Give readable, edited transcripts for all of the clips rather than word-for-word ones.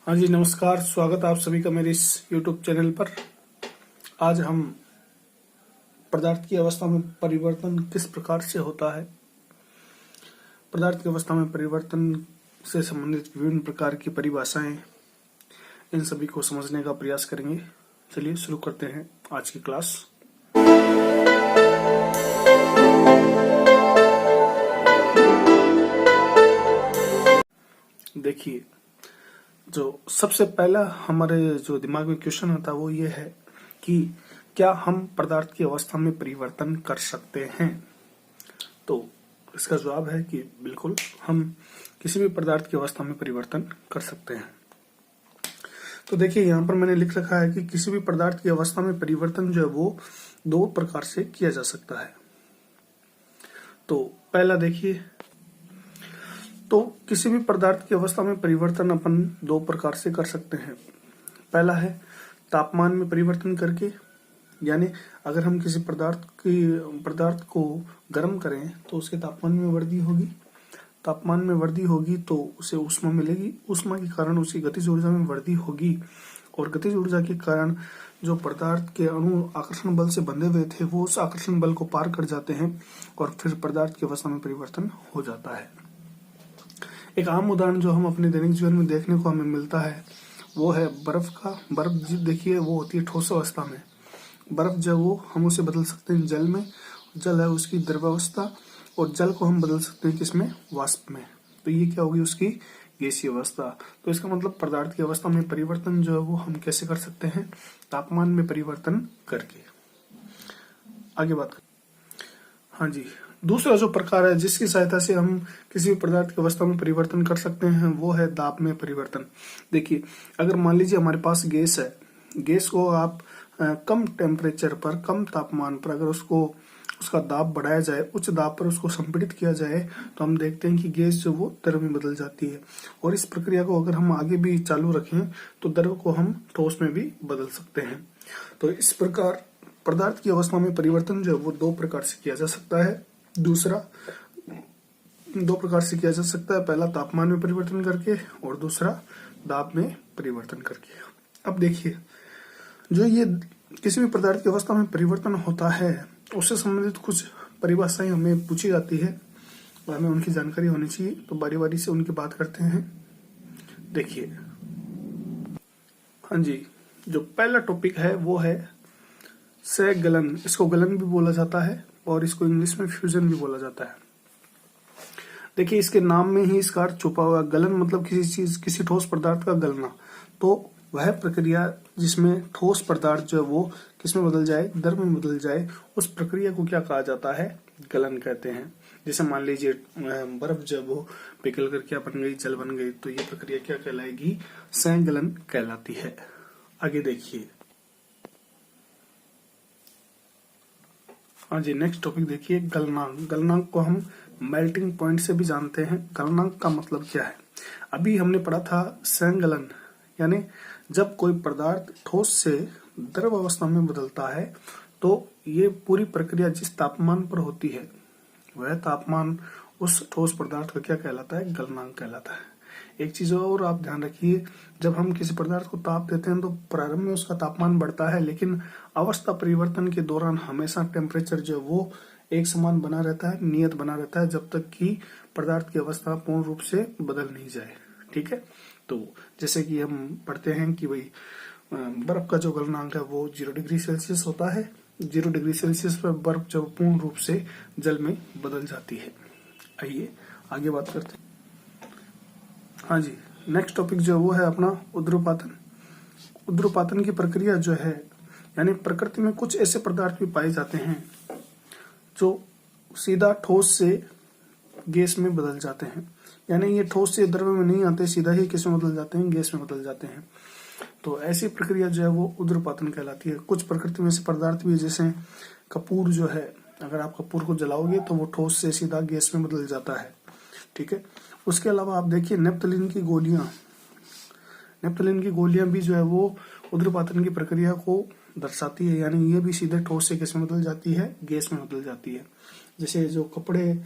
हाँ जी, नमस्कार। स्वागत आप सभी का मेरे इस YouTube चैनल पर। आज हम पदार्थ की अवस्था में परिवर्तन किस प्रकार से होता है, पदार्थ की अवस्था में परिवर्तन से संबंधित विभिन्न प्रकार की परिभाषाएं, इन सभी को समझने का प्रयास करेंगे। चलिए शुरू करते हैं आज की क्लास। देखिए, जो सबसे पहला हमारे जो दिमाग में क्वेश्चन आता है वो ये है कि क्या हम पदार्थ की अवस्था में परिवर्तन कर सकते हैं। तो इसका जवाब है कि बिल्कुल हम किसी भी पदार्थ की अवस्था में परिवर्तन कर सकते हैं। तो देखिए, यहाँ पर मैंने लिख रखा है कि किसी भी पदार्थ की अवस्था में परिवर्तन जो है वो दो प्रकार से किया जा सकता है। तो पहला देखिए, तो किसी भी पदार्थ की अवस्था में परिवर्तन अपन दो प्रकार से कर सकते हैं। पहला है तापमान में परिवर्तन करके, यानी अगर हम किसी पदार्थ को गर्म करें तो उसके तापमान में वृद्धि होगी। तापमान में वृद्धि होगी तो उसे ऊष्मा मिलेगी। ऊष्मा के कारण उसकी गतिज ऊर्जा में वृद्धि होगी और गतिज ऊर्जा के कारण जो पदार्थ के अणु आकर्षण बल से बंधे हुए थे वो उस आकर्षण बल को पार कर जाते हैं और फिर पदार्थ की अवस्था में परिवर्तन हो जाता है। एक आम उदाहरण जो हम अपने दैनिक जीवन में देखने को हमें मिलता है वो है बर्फ का। बर्फ देखिए, वो होती है ठोस अवस्था में। बर्फ जब वो हम उसे बदल सकते हैं जल में, जल है उसकी द्रवावस्था, और जल को हम बदल सकते हैं किसमें, वाष्प में। तो ये क्या होगी, उसकी गैसीय अवस्था। तो इसका मतलब पदार्थ की अवस्था में परिवर्तन जो है वो हम कैसे कर सकते हैं, तापमान में परिवर्तन करके। आगे बात करें। हाँ जी, दूसरा जो प्रकार है जिसकी सहायता से हम किसी भी पदार्थ की अवस्था में परिवर्तन कर सकते हैं वो है दाब में परिवर्तन। देखिए, अगर मान लीजिए हमारे पास गैस है, गैस को आप कम टेम्परेचर पर, कम तापमान पर अगर उसका दाब बढ़ाया जाए, उच्च दाब पर उसको संपीड़ित किया जाए, तो हम देखते हैं कि गैस जो वो द्रव में बदल जाती है। और इस प्रक्रिया को अगर हम आगे भी चालू रखें तो द्रव को हम ठोस में भी बदल सकते हैं। तो इस प्रकार पदार्थ की अवस्था में परिवर्तन जो है वो दो प्रकार से किया जा सकता है। दूसरा, दो प्रकार से किया जा सकता है, पहला तापमान में परिवर्तन करके और दूसरा दाब में परिवर्तन करके। अब देखिए, जो ये किसी भी पदार्थ की अवस्था में परिवर्तन होता है उससे संबंधित कुछ परिभाषाएं हमें पूछी जाती है और हमें उनकी जानकारी होनी चाहिए। तो बारी बारी से उनकी बात करते हैं। देखिए, हाँ जी, जो पहला टॉपिक है वो है गलन। इसको गलन भी बोला जाता है और इसको इंग्लिश में फ्यूजन भी बोला जाता है। देखिए, इसके नाम में ही इसका अर्थ छुपा हुआ। गलन मतलब किसी ठोस पदार्थ का गलना। तो वह प्रक्रिया जिसमें ठोस पदार्थ जो है वो किसमें बदल जाए, द्रव में बदल जाए, उस प्रक्रिया को क्या कहा जाता है, गलन कहते हैं। जैसे मान लीजिए बर्फ जब वो पिघल कर क्या बन गई, जल बन गई, तो ये प्रक्रिया क्या कहलाएगी, संगलन कहलाती है। आगे देखिए, हाँ जी, नेक्स्ट टॉपिक देखिए, गलनांक। गलनांक को हम मेल्टिंग पॉइंट से भी जानते हैं। गलनांक का मतलब क्या है, अभी हमने पढ़ा था संगलन, यानी जब कोई पदार्थ ठोस से द्रव अवस्था में बदलता है तो ये पूरी प्रक्रिया जिस तापमान पर होती है वह तापमान उस ठोस पदार्थ का क्या कहलाता है, गलनांक कहलाता है। एक चीज और आप ध्यान रखिए, जब हम किसी पदार्थ को ताप देते हैं तो प्रारंभ में उसका तापमान बढ़ता है, लेकिन अवस्था परिवर्तन के दौरान हमेशा टेम्परेचर जो वो एक समान बना रहता है, नियत बना रहता है, जब तक कि पदार्थ की अवस्था पूर्ण रूप से बदल नहीं जाए। ठीक है, तो जैसे कि हम पढ़ते हैं कि भाई बर्फ का जो गलनांक है वो 0 डिग्री सेल्सियस होता है। 0 डिग्री सेल्सियस पर बर्फ जब पूर्ण रूप से जल में बदल जाती है। आइए आगे बात करते हैं। हाँ जी, नेक्स्ट टॉपिक जो वो है अपना उद्रुपातन। उद्रुपातन की प्रक्रिया जो है, यानी प्रकृति में कुछ ऐसे पदार्थ भी पाए जाते हैं जो सीधा ठोस से गैस में बदल जाते हैं, यानी ये ठोस से द्रव में नहीं आते, सीधा ही किस में बदल जाते हैं, गैस में बदल जाते हैं। तो ऐसी प्रक्रिया जो है वो उद्रुपातन कहलाती है। कुछ प्रकृति में से पदार्थ भी, जैसे कपूर जो है, अगर आप कपूर को जलाओगे तो वो ठोस से सीधा गैस में बदल जाता है। ठीक है, उसके अलावा आप देखिए नेप्थलीन की गोलियां भी जो है वो उद्रुपातन की प्रक्रिया को दर्शाती है, यानी ये भी सीधे ठोस से किस में बदल जाती है, गैस में बदल जाती है। जैसे जो कपड़े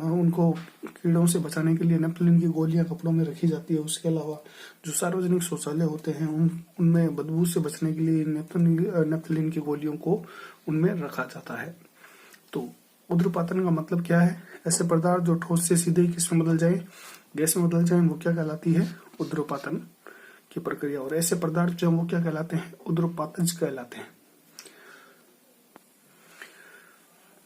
उनको कीड़ों से बचाने के लिए नेपथलीन की गोलियां कपड़ों में रखी जाती है। उसके अलावा जो सार्वजनिक शौचालय होते हैं उनमें बदबू से बचने के लिए नेपथलीन की गोलियों को उनमें रखा जाता है। तो ऊध्र्वपातन का मतलब क्या है? ऐसे पदार्थ जो ठोस से सीधे किस में बदल जाए, गैस में बदल जाए, वो क्या कहलाती है? ऊध्र्वपातन की प्रक्रिया। और ऐसे पदार्थ जो वो क्या कहलाते हैं? ऊध्र्वपातज कहलाते हैं।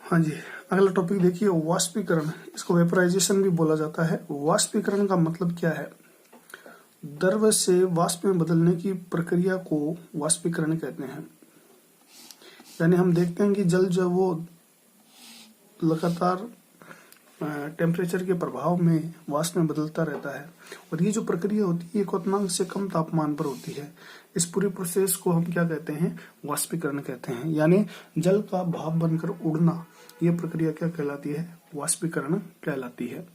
हाँ जी, अगला टॉपिक देखिए, वाष्पीकरण। इसको वेपराइजेशन भी बोला जाता है। वाष्पीकरण का मतलब क्या है? द्रव से वाष्प में बदलने की प्रक्रिया को वाष्पीकरण कहते हैं। यानी हम देखते हैं कि जल जो वो लगातार टेम्परेचर के प्रभाव में वाष्प में बदलता रहता है, और ये जो प्रक्रिया होती है ये क्वथनांक से कम तापमान पर होती है। इस पूरी प्रोसेस को हम क्या कहते हैं? वाष्पीकरण कहते हैं। यानी जल का भाप बनकर उड़ना, ये प्रक्रिया क्या कहलाती है? वाष्पीकरण कहलाती है।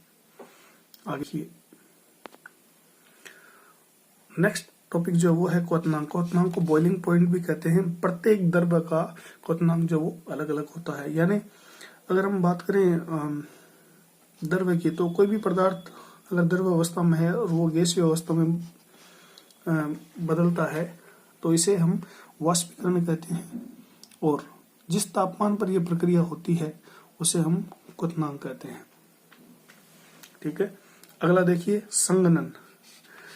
आगे नेक्स्ट टॉपिक जो वो है क्वथनांक। क्वथनांक को बॉइलिंग पॉइंट भी कहते हैं। प्रत्येक द्रव का क्वथनांक जो वो अलग अलग होता है। यानी अगर हम बात करें द्रव की, तो कोई भी पदार्थ अगर द्रव अवस्था में है और वो गैसीय अवस्था में बदलता है तो इसे हम वाष्पीकरण कहते हैं। और जिस तापमान पर यह प्रक्रिया होती है उसे हम क्वथनांक कहते हैं। ठीक है, अगला देखिए, संघनन।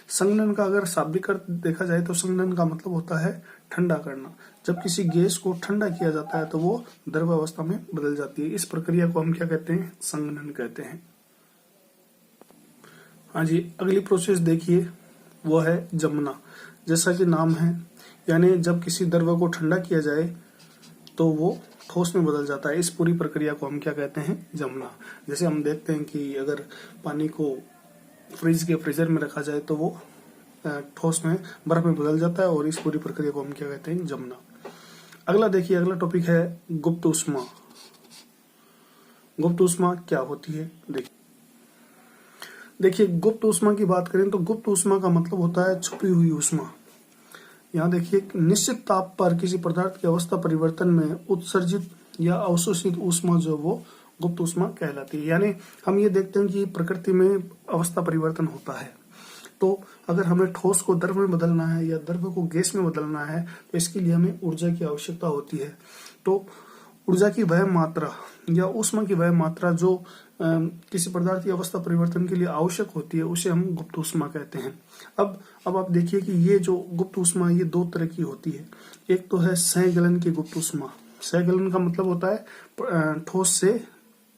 संघनन का अगर शाब्दिक अर्थ देखा जाए तो संघनन का मतलब होता है ठंडा करना। जब किसी गैस को ठंडा किया जाता है तो वो द्रव अवस्था में बदल जाती है। इस प्रक्रिया को हम क्या कहते हैं? संघनन कहते हैं। हाँ जी, अगली प्रोसेस देखिए, वो है जमना। जैसा कि नाम है, यानी जब किसी द्रव को ठंडा किया जाए तो वो ठोस में बदल जाता है। इस पूरी प्रक्रिया को हम क्या कहते हैं? जमना। जैसे हम देखते हैं कि अगर पानी को फ्रिज के फ्रीजर में रखा जाए तो वो ठोस में, बर्फ में बदल जाता है, और इस पूरी प्रक्रिया को हम क्या कहते हैं? जमना। अगला देखिए, अगला टॉपिक है गुप्त ऊष्मा। गुप्त ऊष्मा क्या होती है? देखिए, गुप्त ऊष्मा की बात करें तो गुप्त ऊष्मा का मतलब होता है छुपी हुई ऊष्मा। यहाँ देखिए, निश्चित ताप पर किसी पदार्थ की अवस्था परिवर्तन में उत्सर्जित या अवशोषित ऊष्मा जो वो गुप्त ऊष्मा कहलाती है। यानी हम ये देखते हैं कि प्रकृति में अवस्था परिवर्तन होता है, तो अगर हमें ठोस को द्रव में बदलना है या द्रव को गैस में बदलना है तो इसके लिए हमें ऊर्जा की आवश्यकता होती है। तो ऊर्जा की वह मात्रा या ऊष्मा की वह मात्रा जो किसी पदार्थ की अवस्था परिवर्तन के लिए आवश्यक होती है उसे हम गुप्त ऊष्मा कहते हैं। अब आप देखिए कि ये जो गुप्त ऊष्मा, ये दो तरह की होती है। एक तो है सहगलन की गुप्त ऊष्मा। सहगलन का मतलब होता है ठोस से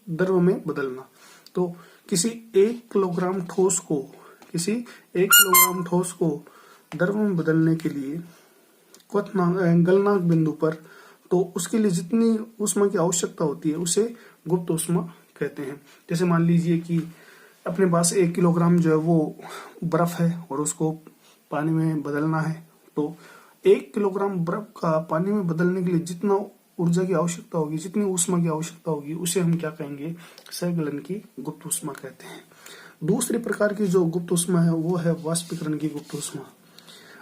द्रव में बदलना। तो किसी 1 किलोग्राम ठोस को द्रव में बदलने के लिए गलनांक बिंदु पर, तो उसके लिए जितनी ऊष्मा की आवश्यकता होती है उसे गुप्त ऊष्मा कहते हैं। जैसे मान लीजिए कि अपने पास 1 किलोग्राम जो है वो बर्फ है और उसको पानी में बदलना है, तो 1 किलोग्राम बर्फ का पानी में बदलने के लिए जितना ऊर्जा की आवश्यकता होगी, जितनी ऊष्मा की आवश्यकता होगी, उसे हम क्या कहेंगे? सहगलन की गुप्त ऊष्मा कहते हैं। दूसरी प्रकार की जो गुप्त ऊष्मा है वो है वाष्पीकरण की गुप्त ऊष्मा।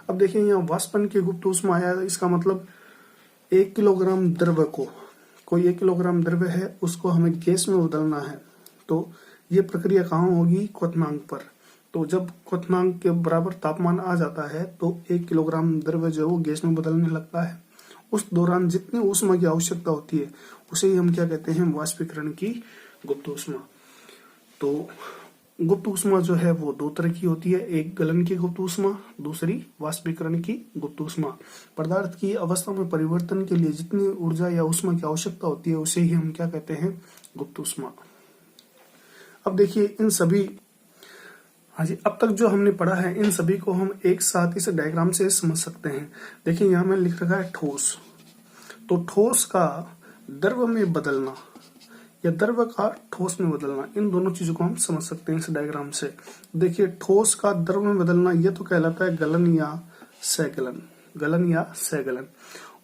अब देखिए, यहाँ वाष्पन की गुप्त ऊष्मा आया, इसका मतलब 1 किलोग्राम द्रव को, कोई 1 किलोग्राम द्रव है उसको हमें गैस में बदलना है, तो ये प्रक्रिया कहाँ होगी? क्वथनांक पर। तो जब क्वथनांक के बराबर तापमान आ जाता है तो 1 किलोग्राम द्रव जो है वो गैस में बदलने लगता है। उस दौरान जितनी ऊष्मा की आवश्यकता होती है उसे ही हम क्या कहते हैं? वाष्पीकरण की गुप्त ऊष्मा। तो गुप्त ऊष्मा जो है वो दो तरह की होती है, एक गलन की गुप्त ऊष्मा, दूसरी वाष्पीकरण की गुप्त ऊष्मा। पदार्थ की अवस्था में परिवर्तन के लिए जितनी ऊर्जा या ऊष्मा की आवश्यकता होती है उसे ही हम क्या कहते हैं? गुप्त ऊष्मा। अब देखिए, इन सभी, हाँ जी, अब तक जो हमने पढ़ा है इन सभी को हम एक साथ इस डायग्राम से समझ सकते हैं। देखिए, यहाँ मैंने लिख रखा है ठोस। तो ठोस का द्रव में बदलना या द्रव का ठोस में बदलना, इन दोनों चीजों को हम समझ सकते हैं इस डायग्राम से। देखिए, ठोस का द्रव में बदलना ये तो कहलाता है गलन या सहगलन,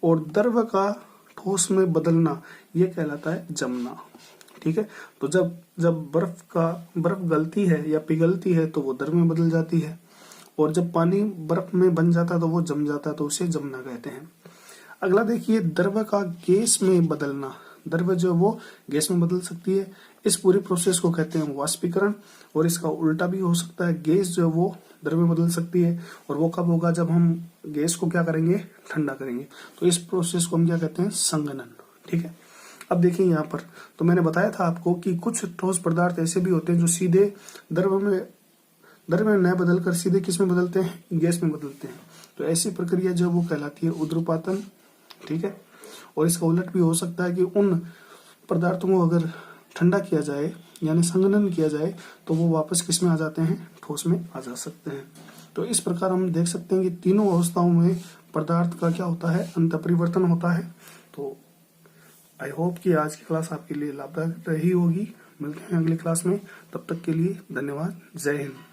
और द्रव का ठोस में बदलना ये कहलाता है जमना। ठीक है, तो जब बर्फ गलती है या पिघलती है तो वो द्रव में बदल जाती है, और जब पानी बर्फ में बन जाता है तो वो जम जाता है, तो उसे जमना कहते हैं। अगला देखिए, द्रव का गैस में बदलना। द्रव जो वो गैस में बदल सकती है, इस पूरी प्रोसेस को कहते हैं वाष्पीकरण। और इसका उल्टा भी हो सकता है, गैस जो है वो द्रव में बदल सकती है, और वो कब होगा, जब हम गैस को क्या करेंगे, ठंडा करेंगे। तो इस प्रोसेस को हम क्या कहते हैं, संघनन। ठीक है। अब देखिए यहाँ पर तो मैंने बताया था आपको कि कुछ ठोस पदार्थ ऐसे भी होते हैं जो सीधे द्रव में न बदलकर सीधे किस में बदलते हैं, गैस में बदलते हैं। तो ऐसी प्रक्रिया जो वो कहलाती है उद्रुपातन। ठीक है। और इसका उलट भी हो सकता है कि उन पदार्थों को अगर ठंडा किया जाए यानी संघनन किया जाए तो वो वापस किस में आ जाते हैं, ठोस में आ जा सकते हैं। तो इस प्रकार हम देख सकते हैं कि तीनों अवस्थाओं में पदार्थ का क्या होता है, अंत परिवर्तन होता है। तो आई होप कि आज की क्लास आपके लिए लाभदायक रही होगी। मिलते हैं अगली क्लास में, तब तक के लिए धन्यवाद। जय हिंद।